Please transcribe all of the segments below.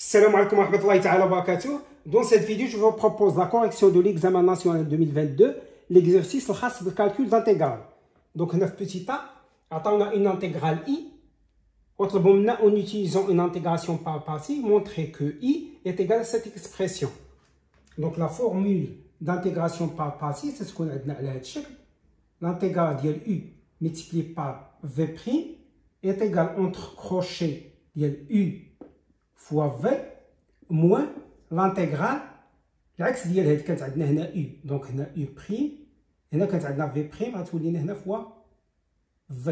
Salam alaikum wa rahmatullahi ta'ala wa barakatuh. Dans cette vidéo, je vous propose la correction de l'examen national 2022, l'exercice le calcul d'intégrale. Donc, 9 petits a, on a une intégrale i. Autrement, en utilisant une intégration par partie, montrer que i est égal à cette expression. Donc, la formule d'intégration par partie, c'est ce qu'on a dit à l'intégrale de u multiplié par v' est égal entre crochet de u fois v moins l'intégrale العكس ديال هاد كانت عندنا هنا u دونك هنا u prime هنا كانت عندنا v prime غتولي لنا هنا فوا v.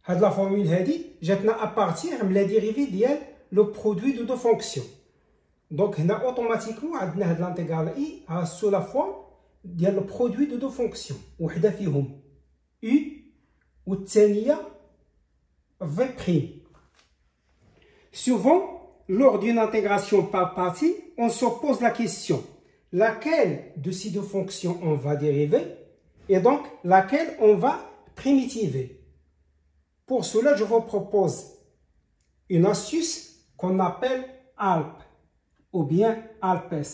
هاد لا فورمول هادي جاتنا ابارتيغ من لا ديريفي ديال لو برودوي دو دو فونكسيون. دونك هنا اوتوماتيكمون عندنا هاد لانتيغرال اي ها سو لا فورم ديال لو برودوي دو دو فونكسيون، وحده فيهم u والثانيه v prime. Souvent, lors d'une intégration par partie, on se pose la question laquelle de ces deux fonctions on va dériver et donc laquelle on va primitiver. Pour cela, je vous propose une astuce qu'on appelle ALP ou bien ALPES.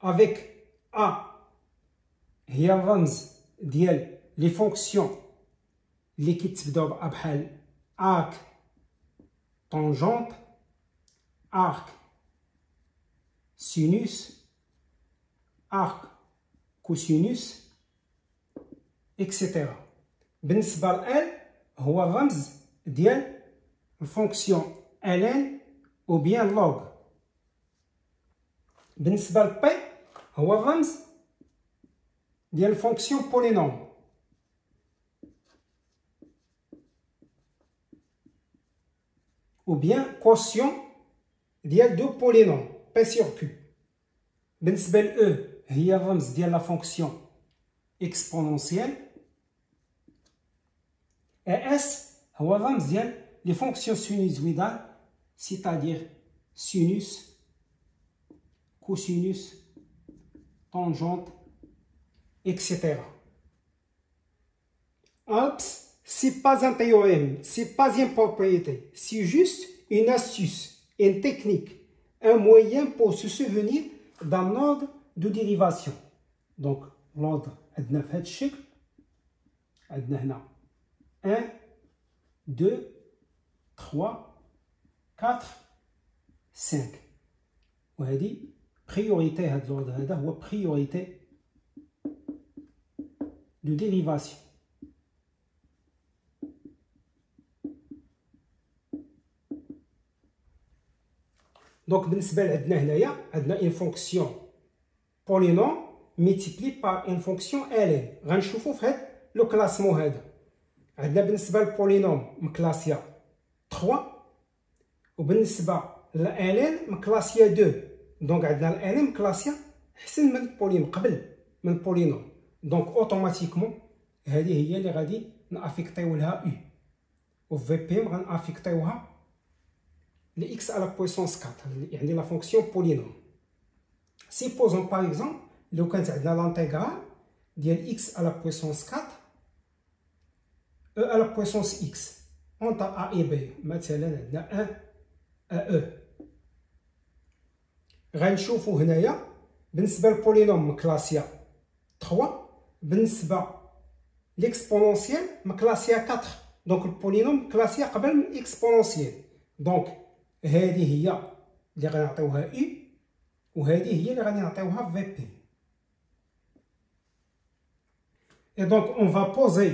Avec A, هي الرمز ديال لي فونكسيون اللي كيتبداو بحال arc tangente arc sinus arc cosinus etc. بالنسبه ل هو الرمز ديال الفونكسيون ln ou bien log. بالنسبه ل p هو الرمز ديال الفونكسيون بولينوم. ou bien quotient ديال دو بولينوم p sur q. بالنسبه ل e هي الرمز ديال لا فونكسيون اكسبونونسيال. et s هو الرمز ديال لي فونكسيون سينوزويدال c'est-à-dire sinus cosinus tangente etc. ALPS, c'est pas un théorème, c'est pas une propriété, c'est juste une astuce, une technique, un moyen pour se souvenir d'un ordre de dérivation. Donc, l'ordre عندنا في هذا الشكل، عندنا هنا 1 2 3 4 5 وهذه priorité. هذا الوضع هذا هو priorité de dérivation. Donc, بالنسبة لعندنا هنايا عندنا une fonction polynôme multipliée par une fonction ln. غنشوفوا في هذا لو كلاسمون هذا عندنا بالنسبة للبولينوم مكلاسيا 3 وبالنسبة للn مكلاسيا 2. دونك عندنا ln مكلاسيا أحسن من البولينوم قبل من البولينوم. دونك اوتوماتيكمون هذه هي اللي غادي نافيكطيو لها u و في بي غنافيكطيوها ل x à la puissance 4 يعني لا فونكسيون بولينوم. سيبوزون باغ اكزومبل لو كانت عندنا لانتيغرال ديال x à la puissance 4 e à la puissance x entre a et b. مثلا عندنا 1 a e. غنشوفوا هنايا بالنسبه للبولينوم مكلاسيا 3 بالنسبه ليكسبونونسيال مكلاسيا 4. دونك البولينوم كلاسيا قبل من الاكسبونونسيال. دونك هذه هي اللي غنعطيوها u وهذه هي اللي غادي نعطيوها في بي. et donc on va poser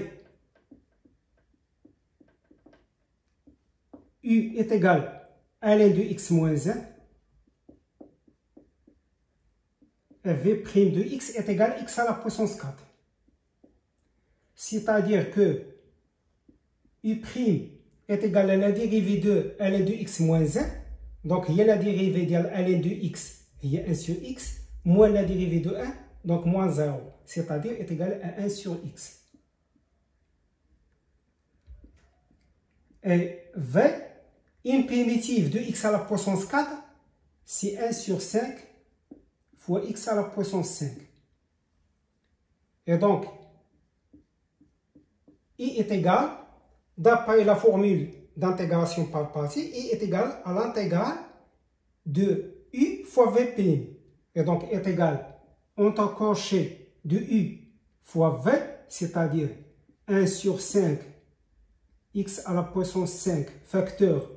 u est égal à ln de x moins 1 et v' de x est égal à x à la puissance 4. C'est-à-dire que u' est égal à la dérivée de ln de x moins 1. Donc, il y a la dérivée de ln de x, il y a 1 sur x, moins la dérivée de 1, donc moins 0. C'est-à-dire est égal à 1 sur x. Et v, une primitive de x à la puissance 4, c'est 1 sur 5 fois x à la puissance 5. Et donc, I est égal, d'après la formule d'intégration par partie, I est égal à l'intégrale de U fois V'. Et donc est égal, on t'a coché de U fois V, c'est-à-dire 1 sur 5 x à la puissance 5 facteur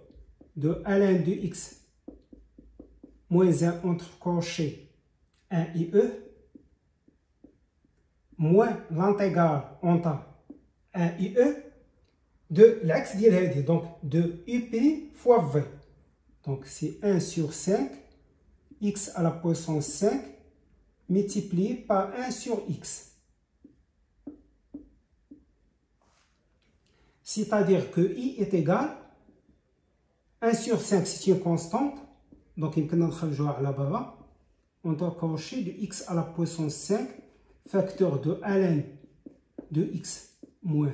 de ln de x moins 1 entre coché 1 et E, moins l'intégrale entre 1 et E de l'axe d'Ilhadi, donc de UP fois V. Donc c'est 1 sur 5 x à la puissance 5 multiplié par 1 sur x. C'est-à-dire que I est égal 1 sur 5, c'est une constante. Donc il peut nous jouer à la bas. On doit cocher de x à la puissance 5 facteur de ln de x moins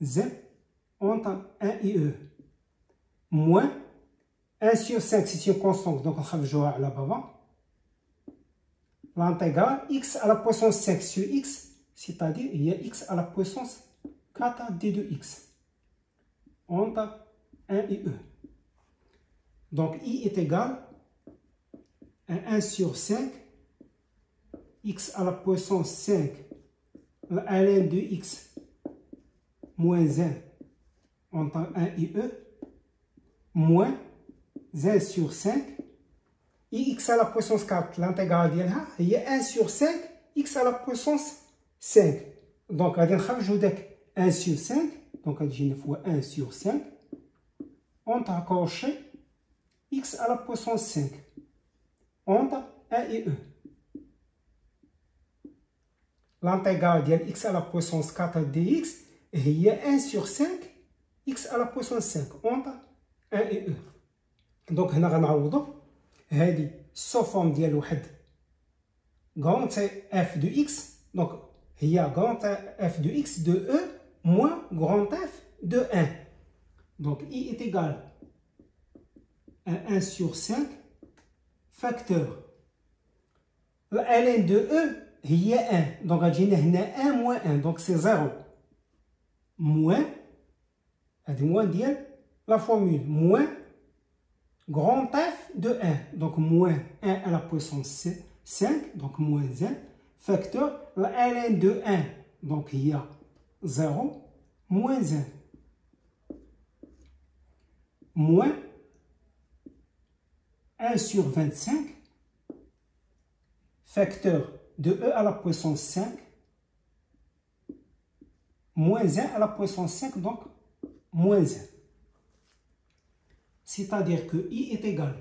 1 entre 1 et E. Moins 1 sur 5, c'est une constante. Donc on va jouer à la bas. L'intégrale x à la puissance 5 sur x, c'est-à-dire il y a x à la puissance 4 d de x entre 1 et E. Donc I est égal à 1 sur 5 x à la puissance 5 ln de x moins 1 entre 1 et E moins 1 sur 5 et x à la puissance 4 l'intégrale ديالها هي 1 sur 5 x à la puissance 5. Donc غادي نخرجوا داك 1 sur 5 donc غتجينا fois 1 sur 5 on t'a coché x à la puissance 5 entre 1 et E. L'intégrale de x à la puissance 4 dx est 1 sur 5 x à la puissance 5 entre 1 et E. Donc هنا غنعوضوا هذه sous forme ديال واحد grand f de x, donc هي grand f de x de E moins grand f de 1. Donc I est égal à 1 sur 5 facteur ln de E هي 1. Donc غتجينا هنا 1 moins 1, donc c'est 0. Moins, هذه moins ديال la formule, moins grand f de 1. Donc moins 1 à la puissance 5, donc moins 1, facteur ln de 1. Donc il y a 0, moins 1. Moins 1 sur 25, facteur de E à la puissance 5, moins 1 à la puissance 5, donc moins 1. C'est-à-dire que I est égal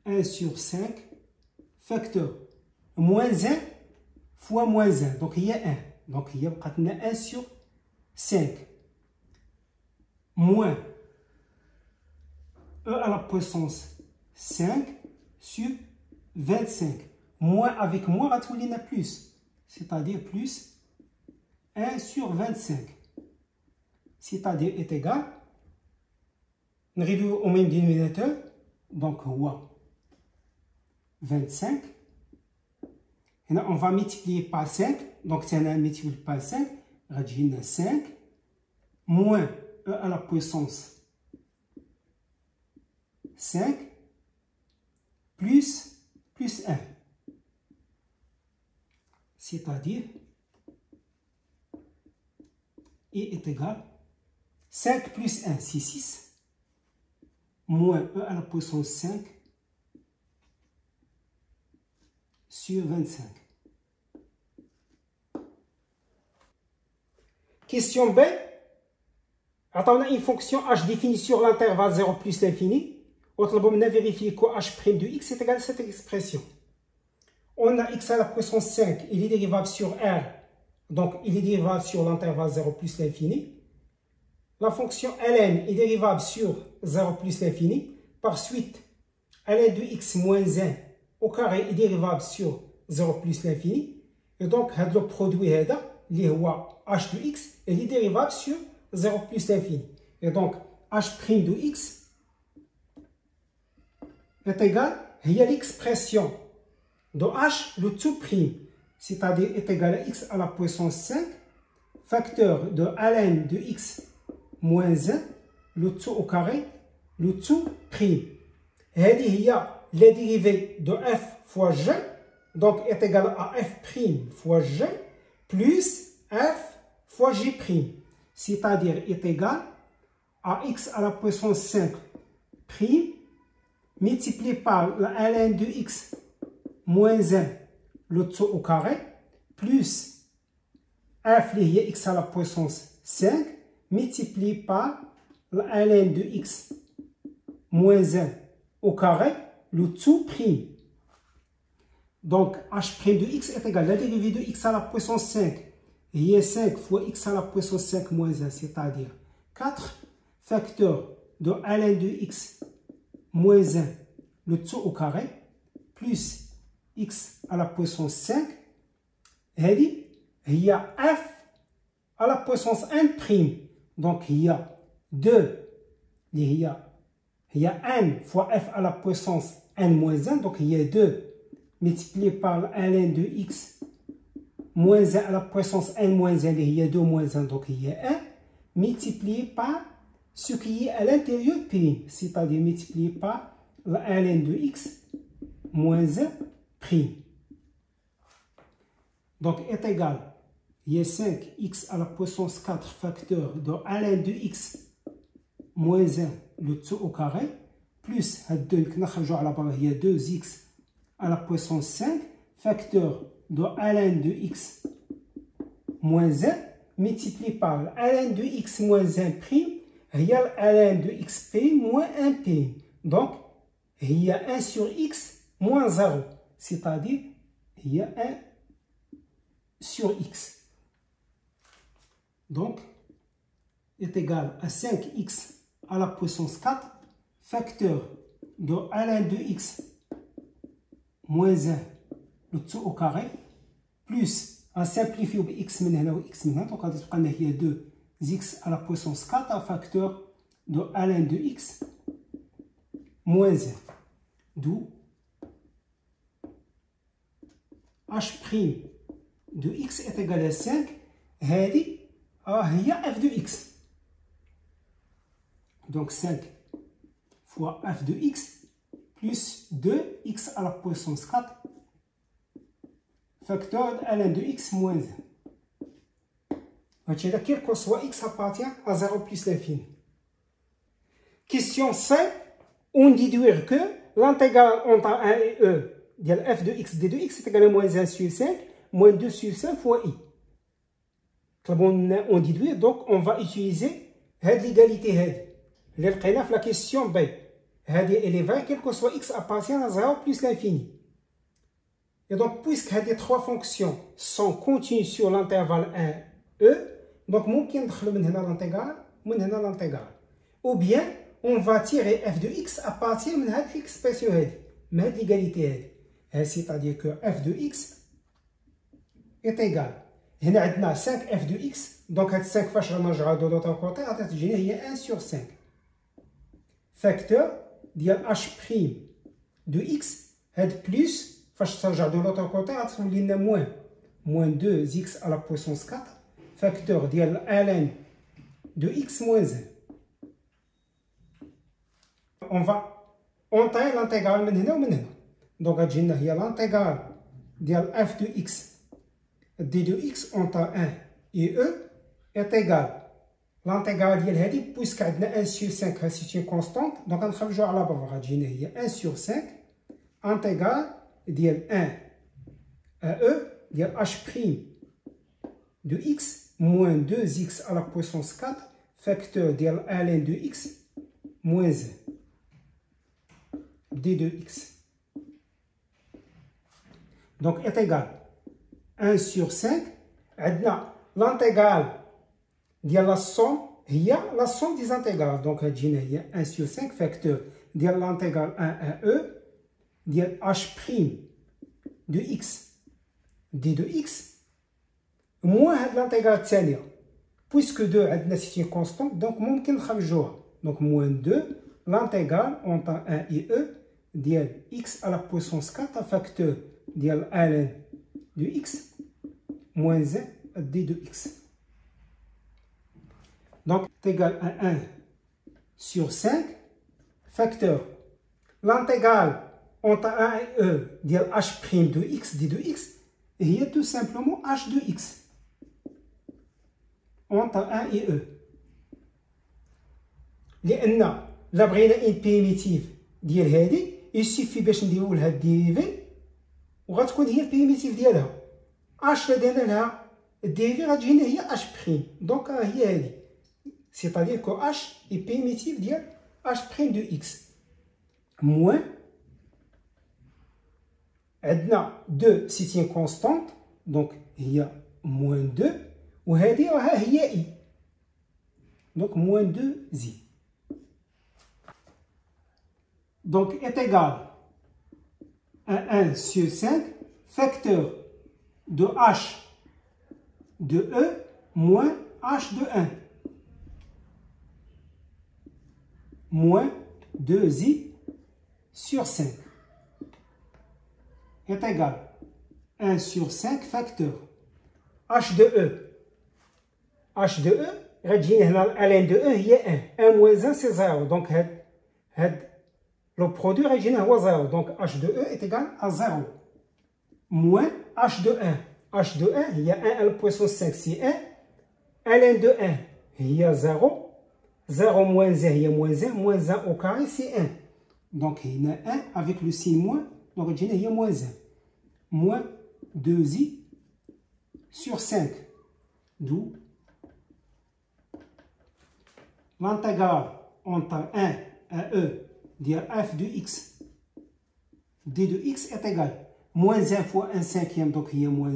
à 1 sur 5, facteur moins 1 fois moins 1, donc il y a 1. Donc il y a 1 sur 5, moins E à la puissance 5 sur 25. Moins avec moins, on va plus. C'est-à-dire plus 1 sur 25. C'est-à-dire est égal, on réduit au même dénominateur, donc 25. Et là, on va multiplier par 5, donc c'est un multiplié par 5, on va 5, moins E à la puissance 5, plus 1. C'est-à-dire, I est égal 5 plus 1, c'est 6, moins E à la puissance 5 sur 25. Question B. Attends, on a une fonction h définie sur l'intervalle 0 plus l'infini. Autrement, on a vérifié que h' de x est égal à cette expression. On a x à la puissance 5, il est dérivable sur R, donc il est dérivable sur l'intervalle 0 plus l'infini. La fonction ln est dérivable sur 0 plus l'infini. Par suite, ln de x moins 1 au carré est dérivable sur 0 plus l'infini. Et donc, le produit est h de x, il est dérivable sur 0 plus l'infini. Et donc, h' de x est égal à l'expression de h le tout prime, c'est-à-dire est égal à x à la puissance 5 facteur de ln de x moins 1 le tout au carré le tout prime. هذه هي la dérivée de f fois g donc est égal à f prime fois g plus f fois g prime, c'est-à-dire est égal à x à la puissance 5 prime multiplié par la ln de x moins 1 le tout au carré plus f qui est x à la puissance 5 multiplié par la ln de x moins 1 au carré le tout prime. Donc h' de x est égal à la dérivée de x à la puissance 5 qui est 5 fois x à la puissance 5 moins 1, c'est-à-dire 4 facteur de ln de x moins 1 le tout au carré plus x à la puissance 5 هذه هي f à la puissance 1 prime. Donc il y a 2 il y a n fois f à la puissance n moins 1, donc il y a 2 multiplié par ln de x moins 1 à la puissance n moins 1, il y a 2 moins 1, donc il y a 1 multiplié par ce qui est à l'intérieur prime, c'est-à-dire multiplié par la ln de x moins 1 prime. Donc est égal, il y a 5x à la puissance 4 facteur de ln de x moins 1 le tout au carré plus il y a 2x à la puissance 5 facteur de ln de x moins 1 multiplié par ln de x moins 1 prime il y a ln de x prime moins 1 prime, donc il y a 1 sur x moins 0, c'est-à-dire il y a 1 sur x, donc est égal à 5x à la puissance 4 facteur de ln de x moins 1 le tout au carré plus en simplifiant x من هنا و x من هنا, donc غادي تبقى لنا هي 2x à la puissance 4 facteur de ln de x moins 1, d'où h' de x est égal à 5 هذه هي f de x, donc 5 fois f de x plus 2x à la puissance 4 facteur de ln de x moins 1. Quel que soit x appartient à 0 plus l'infini. Question 5, on déduire que l'intégrale entre 1 et e de f de x d de x est égal à moins 1 sur 5 moins 2 sur 5 fois i. On déduit, donc on va utiliser l'égalité. La question B. Elle est vraie, quel que soit x appartient à 0 plus l'infini. Et donc, puisque ces trois fonctions sont continues sur l'intervalle 1, e, donc on peut entrer l'intégrale. Ou bien, on va tirer f de x à partir de cette expression, de l'égalité. C'est-à-dire que f de x est égal. Il y a 5 f de x, donc 5 fois de l'autre côté, il y a 1 sur 5. Facteur de h' de x est plus, de l'autre côté, il y a moins 2x à la puissance 4, facteur de ln de x moins 1. On va entrer l'intégrale de donc il y a l'intégrale de f de x d de x entre 1 et e est égal l'intégrale ديال هذه puisque عندنا 1 sur 5 c'est une constante, donc غنخرجوا على برا غتجينا هي 1 sur 5 intégrale ديال 1 à e ديال h' de x moins 2x à la puissance 4 facteur ديال ln de x moins 1 d de x, donc est égal 1 sur 5 عندنا l'intégrale ديال la somme هي la somme des intégrales, donc تجينا هي 1 sur 5 facteur ديال l'intégrale 1 à e ديال h' de x d de x moins هاد l'intégrale الثانيه puisque 2 عندنا c'est une constante, donc ممكن نخرجوها, donc moins 2 l'intégrale entre 1 et e ديال x à la puissance 4 facteur ديال ln de x moins 1 d de x. Donc, c'est égal à 1 sur 5 facteur. L'intégrale entre 1 et e de h' de x d de x est tout simplement h de x entre 1 et e. لأن لا بغينا ان بريميتيف ديال هذه يسيفي باش نديرو لها الديريفي وغتكون هي البريميتيف ديالها اش لا درنا لها الديريفي غتجينا هي اش بريم. دونك هي هذه سيتادير كو اش اي بريميتيف ديال اش بريم دو اكس موان عندنا دو سيتين كونستانت دونك هي موان 2 وهذه راها هي اي دونك موان 2 زي. Donc, est égal à 1 sur 5 facteur de h de e moins h de 1 moins 2i sur 5 est égal à 1 sur 5 facteur h de e. h de e, ln de e, il y a 1. 1 moins 1, c'est 0. Donc, le produit original est 0, donc h de e est égal à 0. Moins h de 1. h de 1, il y a 1 à la puissance 5, c'est 1. ln de 1, il y a 0. 0 moins 1, il y a moins 1. Moins 1 au carré, c'est 1. Donc il y a 1 avec le signe moins, donc il y a moins 1. Moins 2i sur 5. D'où l'intégrale entre 1 à e dire f de x d de x est égal moins 1 fois 1 cinquième, donc il y a moins 1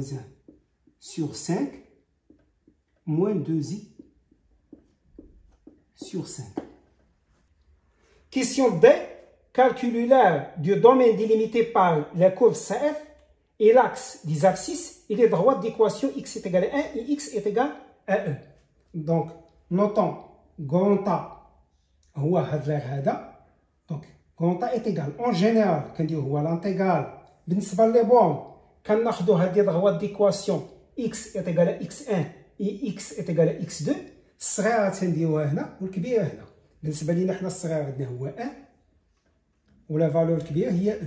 sur 5 moins 2i sur 5. Question D. Calculer l'aire du domaine délimité par la courbe CF et l'axe des abscisses et les droites d'équation x est égal à 1 et x est égal à e. Donc, notons grand A هو هاد l'aire هذا. Donc, quand A est égal, en général, quand on voit l'intégrale, بالنسبة لي بون كناخدو هاد les droites d'équation x est égal à x1 et x est égal à x2 الصغيرة تنديروها هنا والكبيرة هنا. بالنسبة لينا حنا الصغير عندنا هو 1 ولا فالور الكبيرة هي e.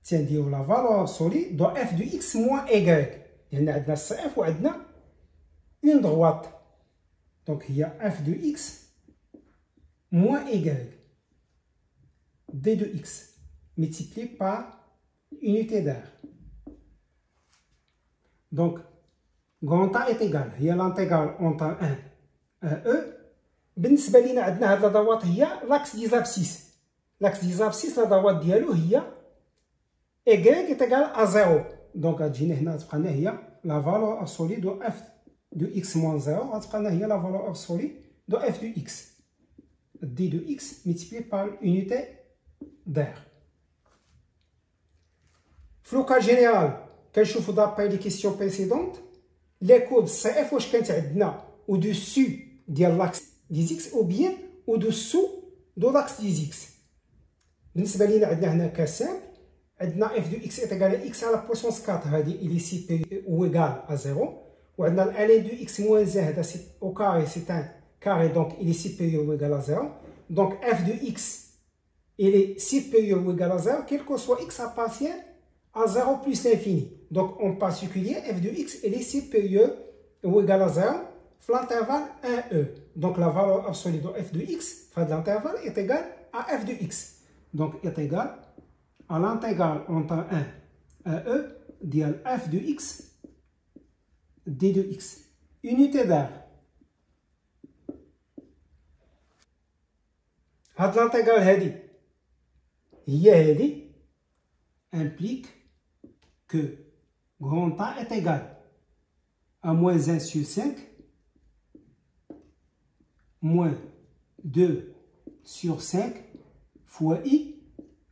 تنديرو لا فالور ابسولي دو اف دو اكس موان ايكغيك لأن عندنا الصغير وعندنا اون droite. دونك هي اف دو اكس moins y d de x multiplié par unité d'aire. Donc, grand A est égal, il y a l'intégrale entre 1 à e. بالنسبة لينا عندنا هاد الضوات هي l'axe des abscisses. L'axe des abscisses la droite ديالو هي y est égal à 0. Donc غتجينا هنا تبقى لنا هي la valeur absolue de f de x moins 0 غتبقى لنا هي la valeur absolue de f de x. d de x multiplié par l'unité d'aire. Flocage général, كنشوفوا d'après les questions précédentes, les courbes CF واش كانت عندنا au-dessus ديال l'axe des x ou bien au-dessous de l'axe des x. بالنسبة لينا عندنا هنا كسامبل عندنا f de x est égal à x à la puissance 4 هذه il est supérieur ou égal à 0 وعندنا ln de x moins 1 هذا au carré c'est un carré, donc il est supérieur ou égal à 0. Donc f de x, il est supérieur ou égal à 0, quel que soit x appartient à 0 plus l'infini. Donc en particulier, f de x, il est supérieur ou égal à 0, l'intervalle 1e. Donc la valeur absolue de f de x, de l'intervalle, est égale à f de x. Donc est égal à l'intégrale entre 1 à e dial f de x d de x. Unité d'aire. هاد l'intégrale هادي هي هادي implique que grand A est égal à moins 1 sur 5 moins 2 sur 5 fois i.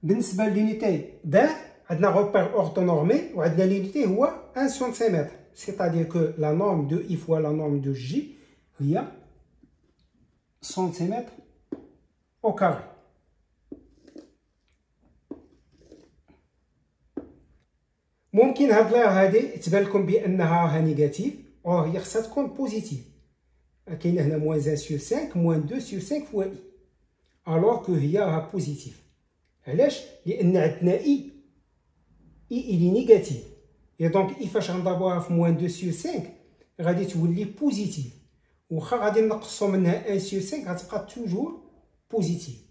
بالنسبة للunité d'aire عندنا repère orthonormé وعندنا l'unité هو 1 cm. C'est-à-dire que la norme de i fois la norme de j هي centimètre au carré. ممكن هاد لاير هادي تبان لكم بانها نيجاتيف او هي خصها تكون بوزيتيف. كاينه هنا موان 1 sur 5 موان 2 sur 5 فوا اي الوغ كو هي راها بوزيتيف. علاش؟ لان عندنا اي الي نيجاتيف اي دونك اي فاش غنضربوها في موان 2 sur 5 غادي تولي بوزيتيف، واخا غادي نقصو منها 1 sur 5 غتبقى توجور بوزيتيف.